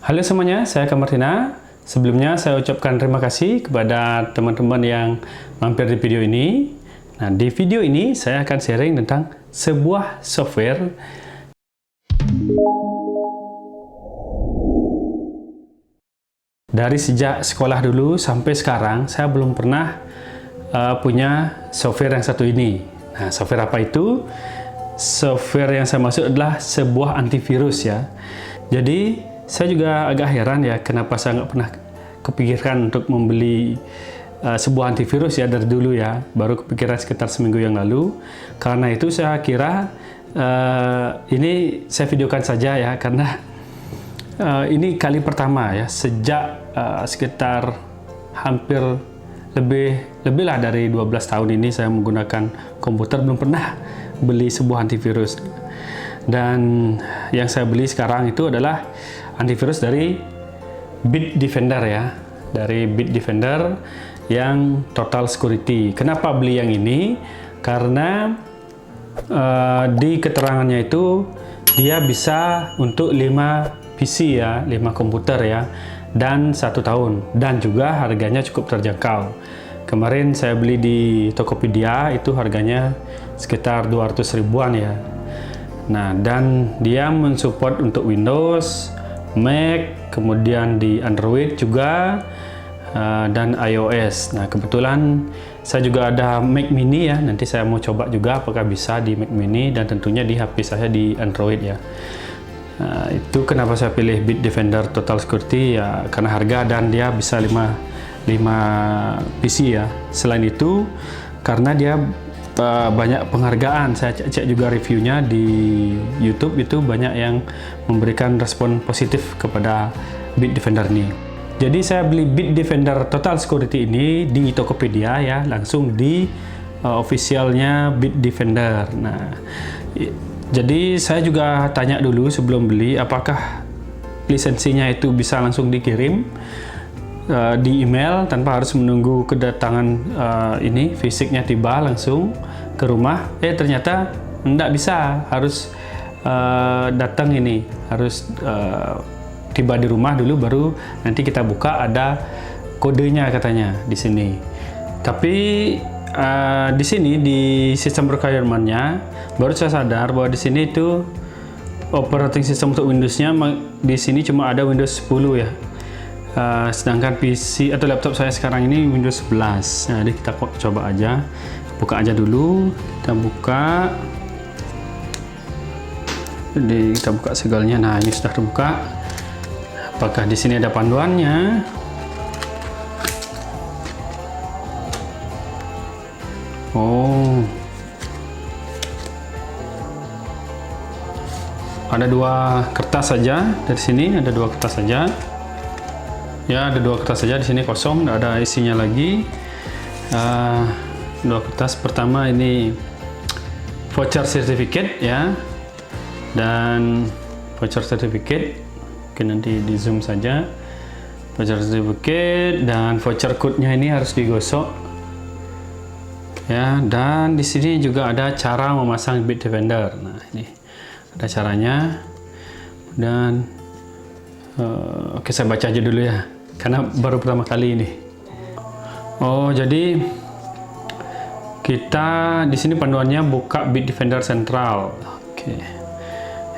Halo semuanya, saya Kak Martina. Sebelumnya saya ucapkan terima kasih kepada teman-teman yang mampir di video ini. Nah, di video ini saya akan sharing tentang sebuah software dari sejak sekolah dulu sampai sekarang saya belum pernah punya software yang satu ini. Nah, software apa itu? Software yang saya maksud adalah sebuah antivirus ya. Jadi saya juga agak heran ya kenapa saya nggak pernah kepikirkan untuk membeli sebuah antivirus ya dari dulu ya. Baru kepikiran sekitar seminggu yang lalu. Karena itu saya kira ini saya videokan saja ya, karena ini kali pertama ya sejak sekitar hampir lebih lah dari 12 tahun ini saya menggunakan komputer, belum pernah beli sebuah antivirus. Dan yang saya beli sekarang itu adalah antivirus dari Bitdefender ya, dari Bitdefender yang Total Security. Kenapa beli yang ini? Karena di keterangannya itu dia bisa untuk 5 PC ya, 5 komputer ya, dan 1 tahun, dan juga harganya cukup terjangkau. Kemarin saya beli di Tokopedia itu harganya sekitar 200 ribuan ya. Nah, dan dia mensupport untuk Windows, Mac, kemudian di Android juga, dan iOS. Nah, kebetulan saya juga ada Mac Mini ya, nanti saya mau coba juga apakah bisa di Mac Mini, dan tentunya di HP saya di Android ya. Nah, itu kenapa saya pilih Bitdefender Total Security ya, karena harga dan dia bisa 5 PC ya. Selain itu karena dia banyak penghargaan, saya cek juga reviewnya di YouTube, itu banyak yang memberikan respon positif kepada Bitdefender ini. Jadi saya beli Bitdefender Total Security ini di Tokopedia ya, langsung di officialnya Bitdefender. Nah, jadi saya juga tanya dulu sebelum beli apakah lisensinya itu bisa langsung dikirim di email tanpa harus menunggu kedatangan ini fisiknya tiba langsung ke rumah. Ternyata enggak bisa, harus datang ini, harus tiba di rumah dulu, baru nanti kita buka ada kodenya katanya di sini. Tapi di sini di sistem requirement-nya baru saya sadar bahwa di sini itu operating system untuk Windows-nya di sini cuma ada Windows 10 ya. Sedangkan PC atau laptop saya sekarang ini Windows 11. Nah, jadi kita coba aja, buka aja dulu. Kita buka, jadi kita buka segalnya. Nah, ini sudah terbuka. Apakah di sini ada panduannya? Oh, ada 2 kertas saja dari sini. Ada 2 kertas saja. Ya, ada 2 kertas saja di sini kosong, tidak ada isinya lagi. 2 kertas. Pertama ini voucher certificate ya, dan voucher certificate. Oke, nanti di zoom saja. Voucher certificate dan voucher code-nya ini harus digosok. Ya, dan di sini juga ada cara memasang Bitdefender. Nah, ini ada caranya. Dan oke, saya baca aja dulu ya, karena baru pertama kali ini. Oh, jadi kita di sini panduannya buka Bitdefender Central. Oke.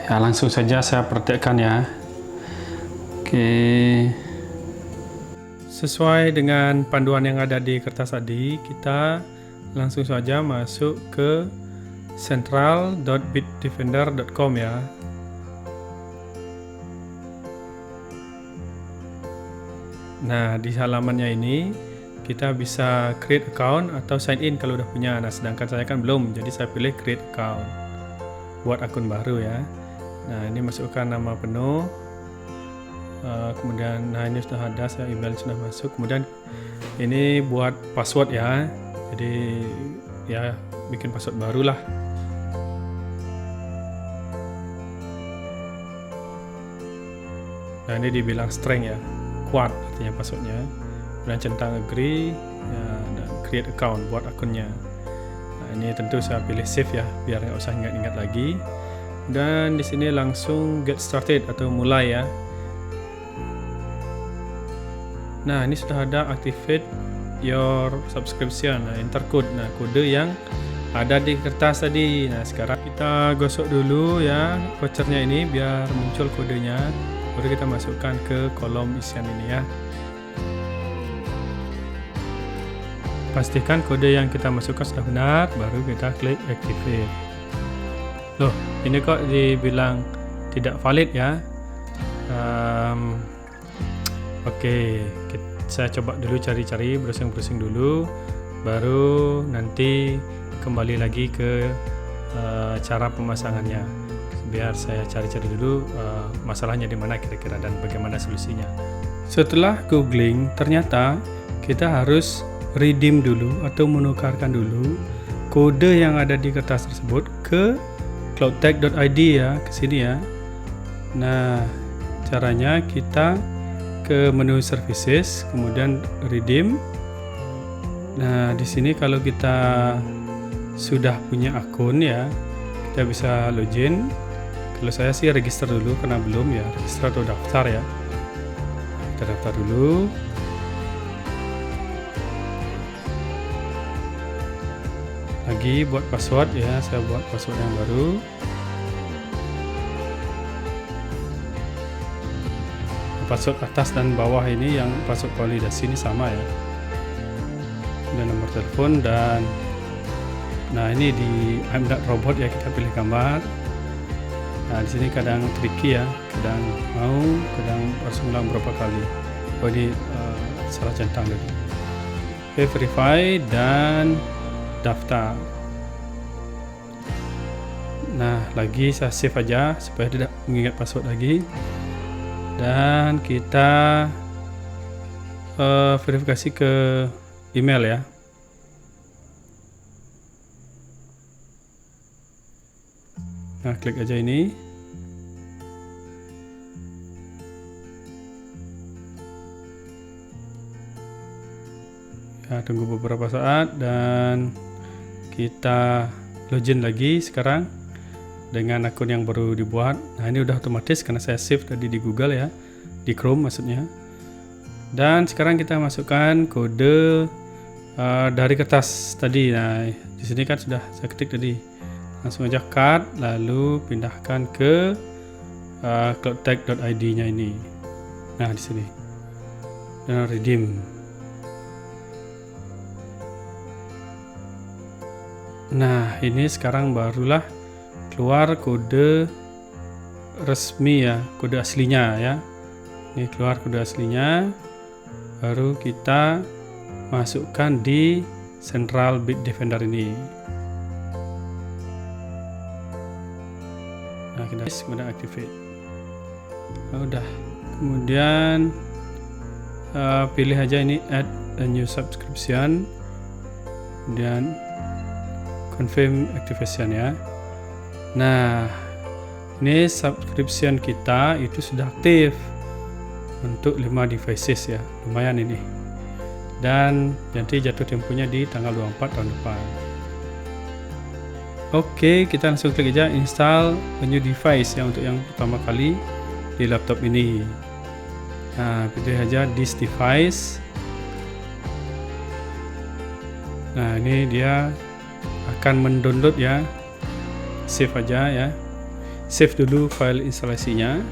Ya, langsung saja saya praktekkan ya. Oke. Sesuai dengan panduan yang ada di kertas tadi, kita langsung saja masuk ke central.bitdefender.com ya. Nah, di halamannya ini kita bisa create account atau sign in kalau udah punya. Nah, sedangkan saya kan belum, jadi saya pilih create account, buat akun baru ya. Nah, ini masukkan nama penuh, kemudian nah ini sudah ada, saya email sudah masuk. Kemudian ini buat password ya, jadi ya bikin password baru lah. Nah, ini dibilang strength ya, kuat artinya passwordnya. Kemudian centang agree ya, dan create account, buat akunnya. Nah, ini tentu saya pilih save ya, biar nggak usah ingat-ingat lagi. Dan di sini langsung get started atau mulai ya. Nah, ini sudah ada activate your subscription. Nah, enter code. Nah, kode yang ada di kertas tadi. Nah, sekarang kita gosok dulu ya vouchernya ini biar muncul kodenya. Baru kita masukkan ke kolom isian ini ya. Pastikan kode yang kita masukkan sudah benar, baru kita klik activate. Loh, ini kok dibilang tidak valid ya. Oke, saya coba dulu cari-cari, browsing dulu, baru nanti kembali lagi ke cara pemasangannya. Biar saya cari-cari dulu masalahnya di mana kira-kira dan bagaimana solusinya. Setelah googling, ternyata kita harus redeem dulu atau menukarkan dulu kode yang ada di kertas tersebut ke cloudtech.id ya, ke sini ya. Nah, caranya kita ke menu services, kemudian redeem. Nah, di sini kalau kita sudah punya akun ya, kita bisa login. Kalau saya sih register dulu karena belum ya, register atau daftar ya. Kita daftar dulu. Lagi buat password ya, saya buat password yang baru. Password atas dan bawah ini yang password validasi ini sama ya. Dan nomor telepon dan nah ini di I'm Not Robot ya, kita pilih gambar. Nah di sini kadang tricky ya, kadang mau, kadang harus ulang berapa kali. Oh ini salah centang tadi. Oke, verify dan daftar. Nah lagi saya save aja supaya tidak mengingat password lagi. Dan kita verifikasi ke email ya. Nah, klik aja ini. Ya, tunggu beberapa saat dan kita login lagi sekarang dengan akun yang baru dibuat. Nah ini udah otomatis karena saya save tadi di Google ya, di Chrome maksudnya. Dan sekarang kita masukkan kode dari kertas tadi. Nah di sini kan sudah saya ketik tadi. Langsung aja cut, lalu pindahkan ke cloudtech.id-nya ini. Nah di sini dan redeem. Nah ini sekarang barulah keluar kode resmi ya, kode aslinya ya. Ini keluar kode aslinya, baru kita masukkan di Central Bitdefender ini. Nah kita kemudian activate. Nah, udah, kemudian pilih aja ini add a new subscription, kemudian confirm activation ya. Nah, ini subscription kita itu sudah aktif untuk 5 devices ya, lumayan ini. Dan nanti jatuh temponya di tanggal 24 tahun depan. Oke, kita langsung klik aja install a new device ya untuk yang pertama kali di laptop ini. Nah, pilih aja this device. Nah, ini dia akan mendownload ya. Save aja ya, save dulu file instalasinya.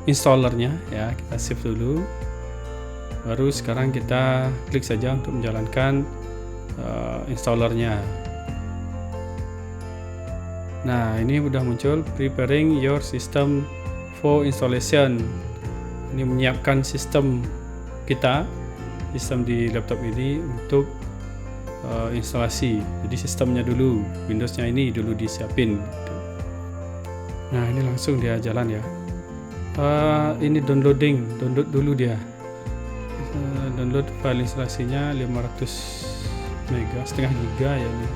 Installernya ya, kita save dulu. Baru sekarang kita klik saja untuk menjalankan installernya. Nah ini udah muncul preparing your system for installation. Ini menyiapkan sistem kita, sistem di laptop ini untuk instalasi. Jadi sistemnya dulu, Windowsnya ini dulu disiapin. Nah ini langsung dia jalan ya. Ini download dulu dia. Download file instalasinya 500 mega, setengah giga ya ini.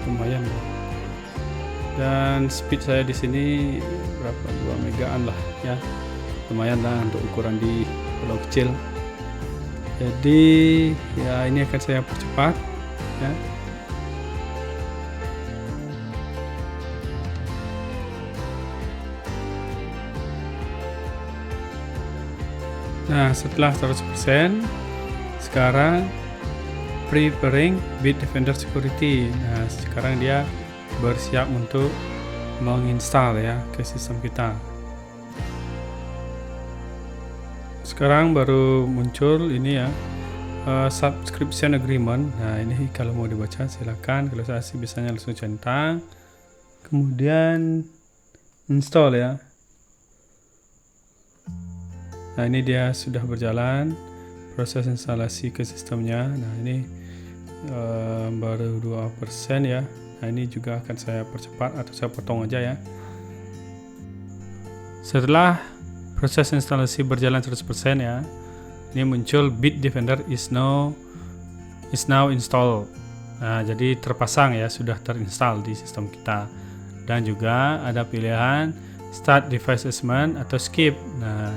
Lumayan ya. Dan speed saya di sini berapa, 2 megaan lah ya, lumayan lah untuk ukuran di pulau kecil. Jadi ya ini akan saya percepat ya. Nah, setelah 100%, sekarang preparing Bitdefender Security. Nah, sekarang dia bersiap untuk menginstal ya ke sistem kita. Sekarang baru muncul ini ya, subscription agreement. Nah, ini kalau mau dibaca silakan. Kalau saya sih biasanya langsung centang, kemudian install ya. Nah, ini dia sudah berjalan proses instalasi ke sistemnya. Nah, ini baru 2% ya. Nah, ini juga akan saya percepat atau saya potong aja ya. Setelah proses instalasi berjalan 100% ya, ini muncul Bitdefender is now installed. Nah, jadi terpasang ya, sudah terinstall di sistem kita. Dan juga ada pilihan Start Device Assessment atau Skip. Nah,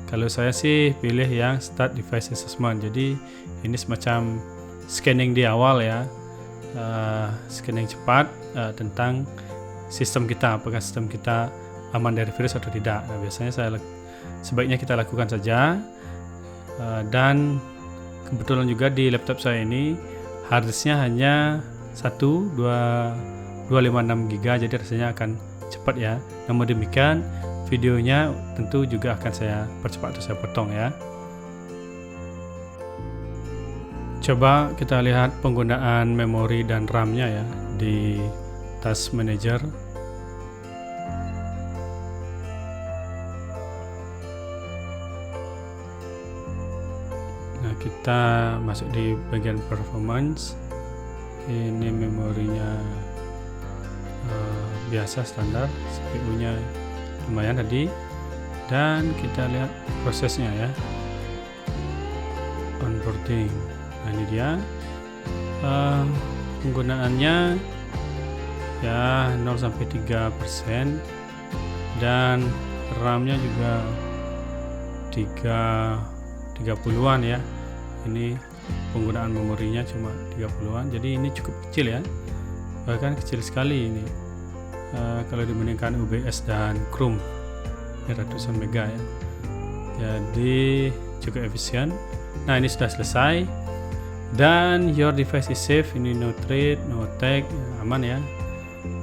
kalau saya sih pilih yang Start Device Assessment. Jadi ini semacam scanning di awal ya, scanning cepat tentang sistem kita, apakah sistem kita aman dari virus atau tidak. Nah, biasanya sebaiknya kita lakukan saja. Dan kebetulan juga di laptop saya ini harddisknya hanya 256 GB, jadi rasanya akan cepat ya. Namun demikian videonya tentu juga akan saya percepat atau saya potong ya. Coba kita lihat penggunaan memori dan RAM-nya ya di Task Manager. Nah, kita masuk di bagian performance. Ini memorinya biasa standar, CPU-nya lumayan tadi, dan kita lihat prosesnya ya, onboarding. Nah, ini dia penggunaannya ya 0-3%, dan RAM-nya juga 30-an ya. Ini penggunaan memorinya cuma 30-an, jadi ini cukup kecil ya, bahkan kecil sekali ini. Kalau dibandingkan UBS dan Chrome, ini ratusan mega ya, jadi cukup efisien. Nah, ini sudah selesai, dan your device is safe. Ini no threat, no attack, aman ya.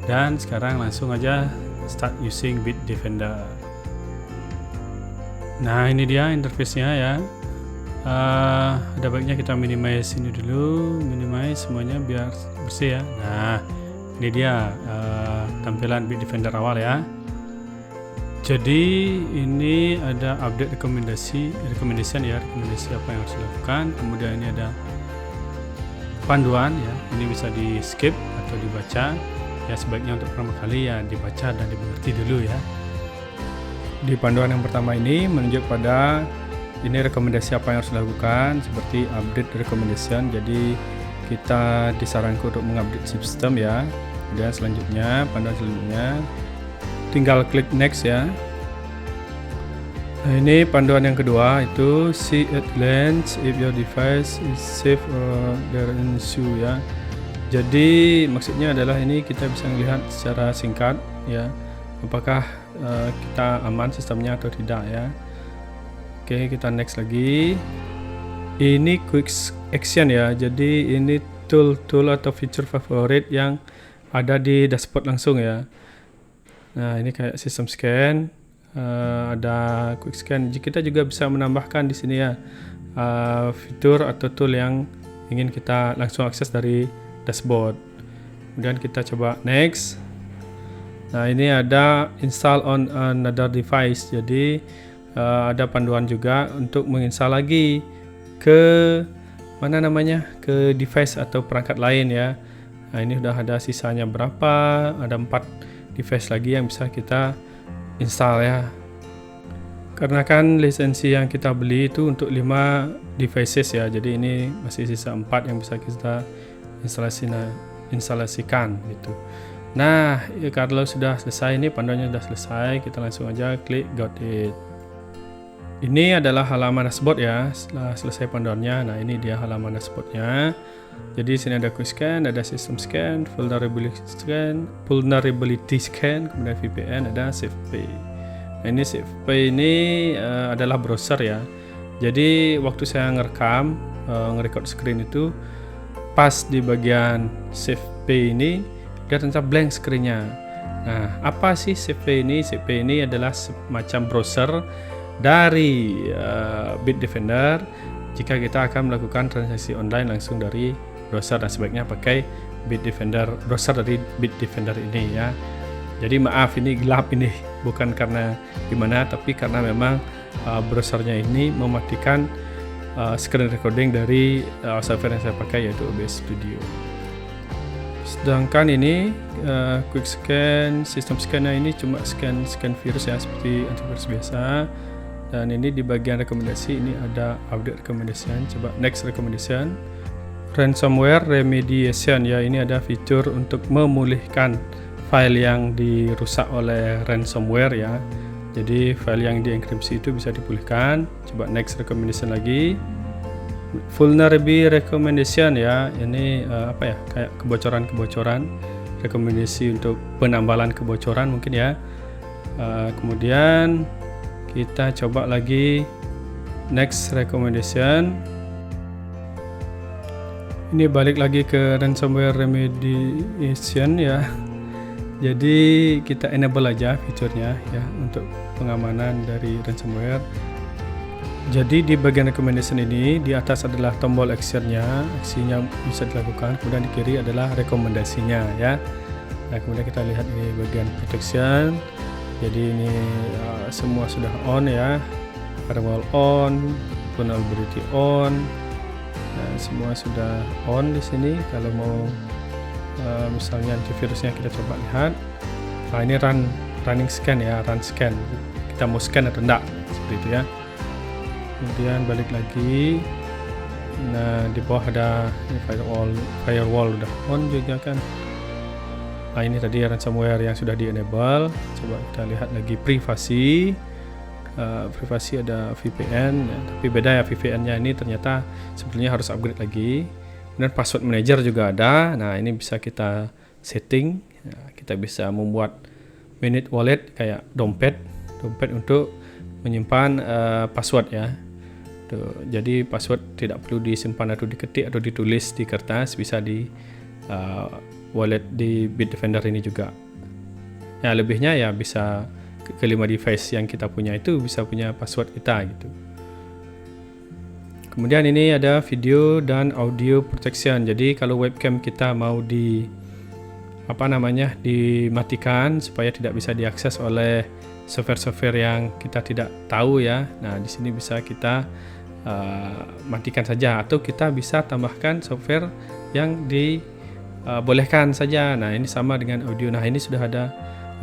Dan sekarang langsung aja start using Bitdefender. Nah, ini dia interface-nya ya. Ada baiknya kita minimize ini dulu, minimize semuanya biar bersih ya. Nah, ini dia tampilan Bitdefender awal ya. Jadi ini ada update rekomendasi apa yang harus dilakukan. Kemudian ini ada panduan ya, ini bisa di skip atau dibaca ya. Sebaiknya untuk pertama kali ya dibaca dan dimengerti dulu ya. Di panduan yang pertama ini menunjuk pada ini rekomendasi apa yang harus dilakukan, seperti update recommendation. Jadi kita disarankan untuk mengupdate sistem ya. Kemudian selanjutnya, panduan selanjutnya tinggal klik next ya. Nah, ini panduan yang kedua itu see at glance if your device is safe or there an issue ya. Jadi maksudnya adalah ini kita bisa melihat secara singkat ya, apakah kita aman sistemnya atau tidak ya. Oke, kita next lagi. Ini quick action ya. Jadi ini tool atau feature favorit yang ada di dashboard langsung ya. Nah, ini kayak sistem scan, ada quick scan. Kita juga bisa menambahkan di sini ya fitur atau tool yang ingin kita langsung akses dari dashboard. Kemudian kita coba next. Nah, ini ada install on another device. Jadi ada panduan juga untuk menginstal lagi ke ke device atau perangkat lain ya. Nah, ini udah ada sisanya berapa, ada 4 device lagi yang bisa kita install ya. Karena kan lisensi yang kita beli itu untuk 5 devices ya, jadi ini masih sisa 4 yang bisa kita instalasikan gitu. Nah, ya, kalau sudah selesai, ini panduannya sudah selesai, kita langsung aja klik got it. Ini adalah halaman dashboard ya. Setelah selesai panduannya, nah ini dia halaman dashboardnya. Jadi sini ada quick scan, ada system scan, vulnerability scan, kemudian VPN, ada SafePay. Nah, ini SafePay ini adalah browser ya. Jadi waktu saya ngerekam, nge-record screen itu pas di bagian save P ini dia ternyata blank screen-nya. Nah, apa sih save P ini? Save P ini adalah semacam browser dari Bitdefender jika kita akan melakukan transaksi online langsung dari browser, dan sebaiknya pakai Bitdefender, browser dari Bitdefender ini ya. Jadi maaf ini gelap ini, bukan karena gimana, tapi karena memang browsernya ini mematikan screen recording dari software yang saya pakai, yaitu OBS Studio. Sedangkan ini quick scan, sistem scannya ini cuma scan virus ya, seperti antivirus biasa. Dan ini di bagian rekomendasi ini ada update recommendation. Coba next recommendation, ransomware remediation ya. Ini ada fitur untuk memulihkan file yang dirusak oleh ransomware ya. Jadi file yang dienkripsi itu bisa dipulihkan. Coba next recommendation lagi, vulnerability recommendation ya. Ini apa ya, kayak kebocoran rekomendasi untuk penambalan kebocoran mungkin ya. Kemudian kita coba lagi next recommendation. Ini balik lagi ke ransomware remediation ya. Jadi kita enable aja fiturnya ya untuk pengamanan dari ransomware. Jadi di bagian recommendation ini di atas adalah tombol actionnya bisa dilakukan, kemudian di kiri adalah rekomendasinya ya. Nah, kemudian kita lihat ini bagian protection. Jadi ini semua sudah on ya, firewall on, vulnerability on, nah, semua sudah on di sini. Kalau mau misalnya antivirusnya kita coba lihat. Nah, ini running scan ya, run scan. Kita mau scan atau enggak seperti itu ya. Kemudian balik lagi. Nah, di bawah ada firewall udah on juga kan. Nah, ini tadi ransomware yang sudah di enable. Coba kita lihat lagi privasi. Privasi ada VPN ya, tapi beda ya, VPN-nya ini ternyata sebenarnya harus upgrade lagi. Kemudian password manager juga ada. Nah, ini bisa kita setting ya, kita bisa membuat minute wallet kayak dompet untuk menyimpan password ya. Tuh, jadi password tidak perlu disimpan atau diketik atau ditulis di kertas, bisa di wallet di Bitdefender ini juga. Ya, lebihnya ya bisa kelima device yang kita punya itu bisa punya password kita gitu. Kemudian ini ada video dan audio protection. Jadi kalau webcam kita mau dimatikan supaya tidak bisa diakses oleh software-software yang kita tidak tahu ya. Nah, di sini bisa kita matikan saja, atau kita bisa tambahkan software yang bolehkan saja. Nah, ini sama dengan audio. Nah, ini sudah ada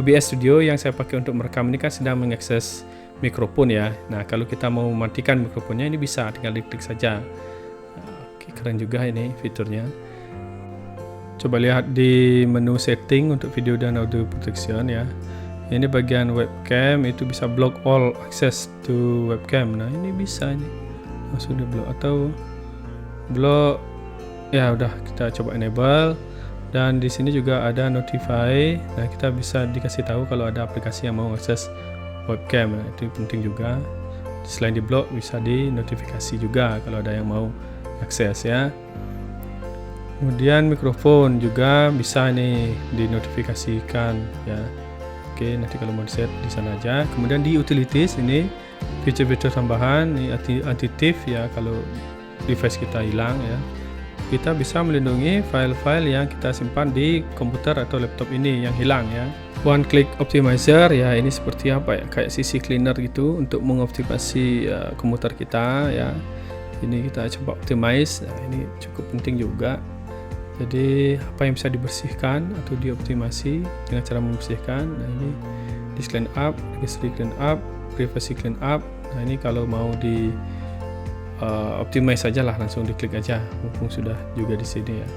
OBS Studio yang saya pakai untuk merekam ini kan sedang mengakses mikrofon ya. Nah, kalau kita mau matikan mikrofonnya ini bisa, tinggal diklik saja. Oke, keren juga ini fiturnya. Coba lihat di menu setting untuk video dan audio protection ya. Ini bagian webcam itu bisa block all access to webcam. Nah, ini bisa ini. Sudah block atau block ya, udah kita coba enable. Dan di sini juga ada notify. Nah, kita bisa dikasih tahu kalau ada aplikasi yang mau akses webcam. Nah, itu penting juga. Selain di block bisa di notifikasi juga kalau ada yang mau akses ya. Kemudian mikrofon juga bisa nih dinotifikasikan ya. Oke, nanti kalau mau set di sana aja. Kemudian di utilities ini fitur-fitur tambahan, ini anti-thief ya, kalau device kita hilang ya. Kita bisa melindungi file-file yang kita simpan di komputer atau laptop ini yang hilang ya. One click optimizer ya, ini seperti apa ya, kayak CC cleaner gitu untuk mengoptimasi komputer kita ya. Ini kita coba optimize. Nah, ini cukup penting juga. Jadi apa yang bisa dibersihkan atau dioptimasi dengan cara membersihkan. Nah, ini disk clean up, registry clean up, privacy clean up. Nah, ini kalau mau di optimize saja lah, langsung diklik aja mumpung sudah juga di sini ya.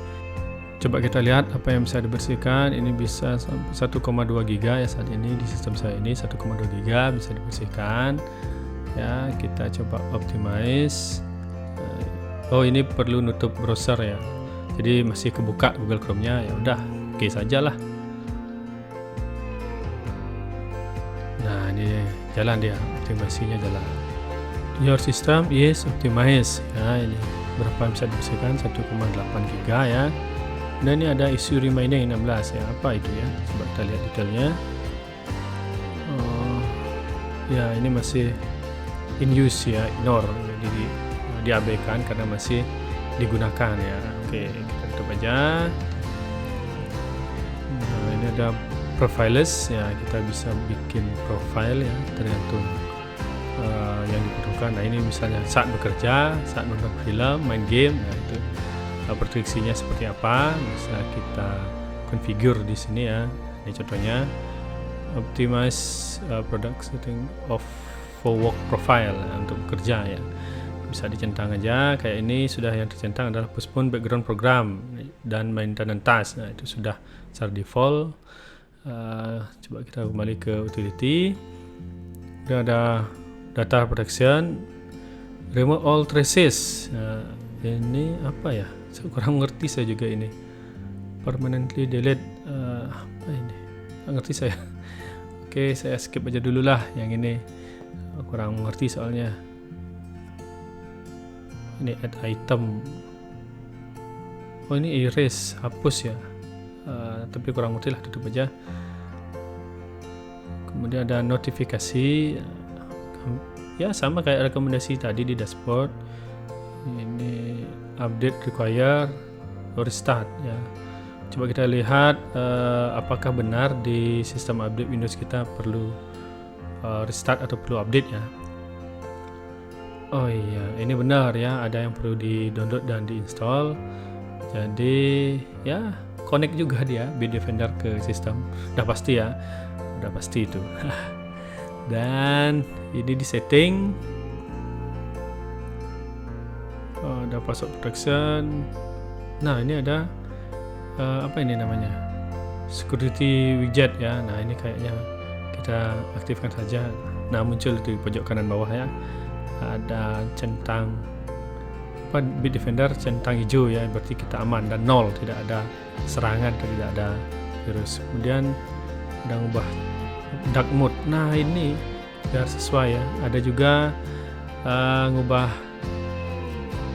Coba kita lihat apa yang bisa dibersihkan. Ini bisa 1,2 GB ya saat ini di sistem saya ini 1,2 GB bisa dibersihkan ya. Kita coba optimize. Oh, ini perlu nutup browser ya, jadi masih kebuka Google Chrome-nya, ya udah oke saja lah. Nah, ini jalan dia, optimasinya jalan. Your system is optimized ya, ini berapa bisa dibersihkan 1,8 GB ya. Dan ini ada issue remaining 16 ya, apa itu ya, coba kita lihat detailnya. Ya ini masih in use ya, ignore, jadi diabaikan karena masih digunakan ya. Oke, kita tutup aja. Nah, ini ada profiles ya, kita bisa bikin profile ya tergantung yang dibutuhkan. Nah ini misalnya saat bekerja, saat nonton film, main game, nah itu prediksinya seperti apa bisa kita configure di sini ya. Ini contohnya optimize product setting of for work profile untuk bekerja ya. Bisa dicentang aja, kayak ini sudah yang dicentang adalah postpone background program dan maintenance task. Nah itu sudah secara default. Coba kita kembali ke utility. Udah ada data protection, remove all traces. Nah, ini apa ya? Saya kurang mengerti saya juga ini. Permanently delete, apa ini? Nggak ngerti saya. Oke, saya skip aja dulu lah yang ini. Kurang mengerti soalnya. Ini add item. Oh ini erase, hapus ya. Tapi kurang ngerti lah, tutup aja. Kemudian ada notifikasi. Ya sama kayak rekomendasi tadi di dashboard. Ini update require or restart ya. Coba kita lihat apakah benar di sistem update Windows kita perlu restart atau perlu update ya. Oh iya, ini benar ya, ada yang perlu di-download dan di-install. Jadi ya connect juga dia Bitdefender ke sistem. Udah pasti ya. Udah pasti itu. Dan ini di setting, ada password protection. Nah ini ada apa ini namanya, security widget ya. Nah ini kayaknya kita aktifkan saja. Nah muncul di pojok kanan bawah ya, ada centang apa, Bitdefender centang hijau ya, berarti kita aman dan nol, tidak ada serangan, tidak ada virus. Kemudian ada ngubah dark mode. Nah ini biar sesuai ya. Ada juga ngubah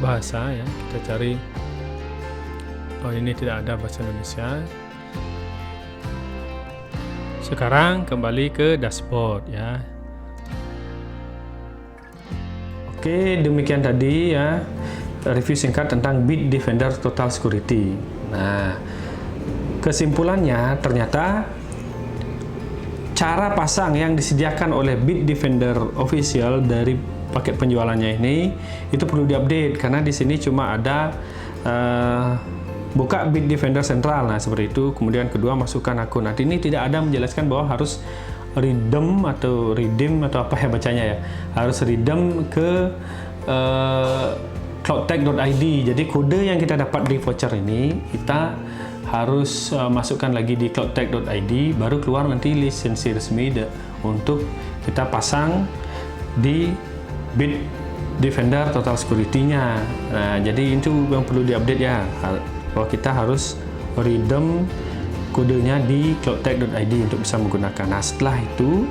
bahasa ya. Kita cari. Oh ini tidak ada bahasa Indonesia. Sekarang kembali ke dashboard ya. Oke, demikian tadi ya review singkat tentang Bitdefender Total Security. Nah, kesimpulannya ternyata cara pasang yang disediakan oleh Bitdefender Official dari paket penjualannya ini itu perlu diupdate, karena di sini cuma ada buka Bitdefender Central. Nah, seperti itu. Kemudian kedua, masukkan akun. Nah, ini tidak ada menjelaskan bahwa harus redeem atau apa ya bacanya ya. Harus redeem ke cloudtech.id. Jadi kode yang kita dapat di voucher ini kita harus masukkan lagi di cloudtech.id, baru keluar nanti lisensi resmi untuk kita pasang di Bitdefender Total Security-nya. Nah, jadi itu yang perlu diupdate ya, bahwa kita harus redeem kodenya di cloudtech.id untuk bisa menggunakan. Nah, setelah itu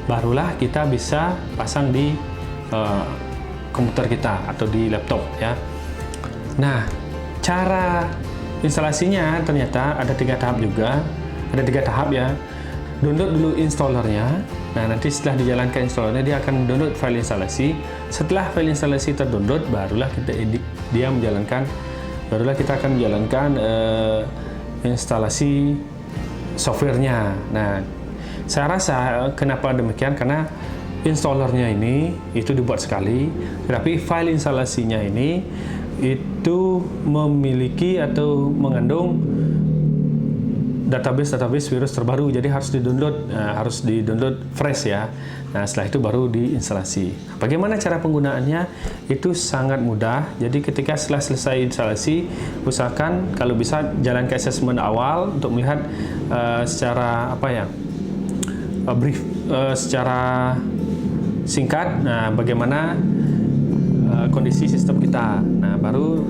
barulah kita bisa pasang di komputer kita atau di laptop ya. Nah, cara instalasinya ternyata ada 3 tahap juga. Ada 3 tahap ya. Download dulu installernya. Nah, nanti setelah dijalankan installernya, dia akan download file instalasi. Setelah file instalasi terdownload, barulah kita kita akan menjalankan instalasi softwarenya. Nah, saya rasa kenapa demikian, karena installernya ini itu dibuat sekali, tetapi file instalasinya ini itu memiliki atau mengandung database virus terbaru, jadi harus di-download fresh ya. Nah, setelah itu baru diinstalasi. Bagaimana cara penggunaannya? Itu sangat mudah. Jadi ketika setelah selesai instalasi, usahakan kalau bisa jalankan assessment awal untuk melihat secara brief, secara singkat, nah bagaimana kondisi sistem kita. Nah, baru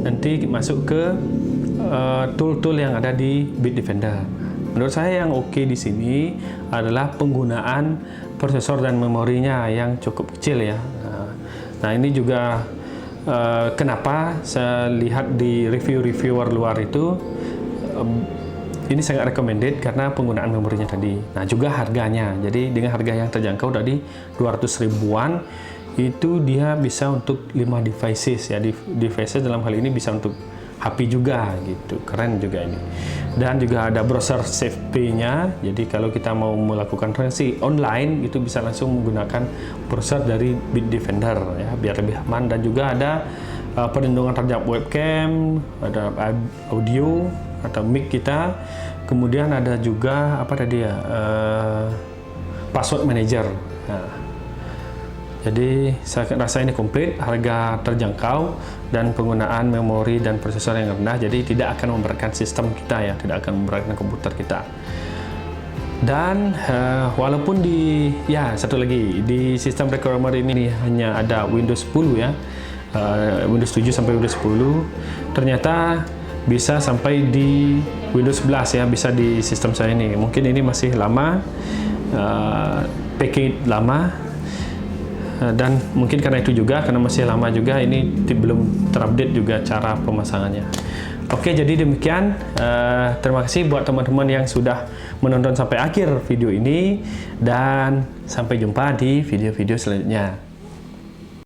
nanti masuk ke tool-tool yang ada di Bitdefender. Menurut saya yang oke di sini adalah penggunaan prosesor dan memorinya yang cukup kecil ya. Nah, Nah ini juga kenapa saya lihat di reviewer luar itu ini sangat recommended karena penggunaan memorinya tadi. Nah juga harganya, jadi dengan harga yang terjangkau tadi 200 ribuan itu dia bisa untuk 5 devices ya. Devices dalam hal ini bisa untuk HP juga gitu, keren juga ini. Dan juga ada browser SafePay-nya, jadi kalau kita mau melakukan transaksi online itu bisa langsung menggunakan browser dari Bitdefender ya, biar lebih aman. Dan juga ada perlindungan terhadap webcam, ada audio atau mic kita, kemudian ada juga apa tadi ya, password manager. Nah, jadi saya rasa ini komplit, harga terjangkau, dan penggunaan memori dan prosesor yang rendah, jadi tidak akan memberatkan sistem kita ya, tidak akan memberatkan komputer kita. Dan walaupun satu lagi, di sistem Recomer ini hanya ada Windows 10 ya, Windows 7 sampai Windows 10, ternyata bisa sampai di Windows 11 ya, bisa di sistem saya ini. Mungkin ini masih lama, package lama, dan mungkin karena itu juga, karena masih lama juga, ini belum terupdate juga cara pemasangannya. Oke, jadi demikian. Terima kasih buat teman-teman yang sudah menonton sampai akhir video ini, dan sampai jumpa di video-video selanjutnya.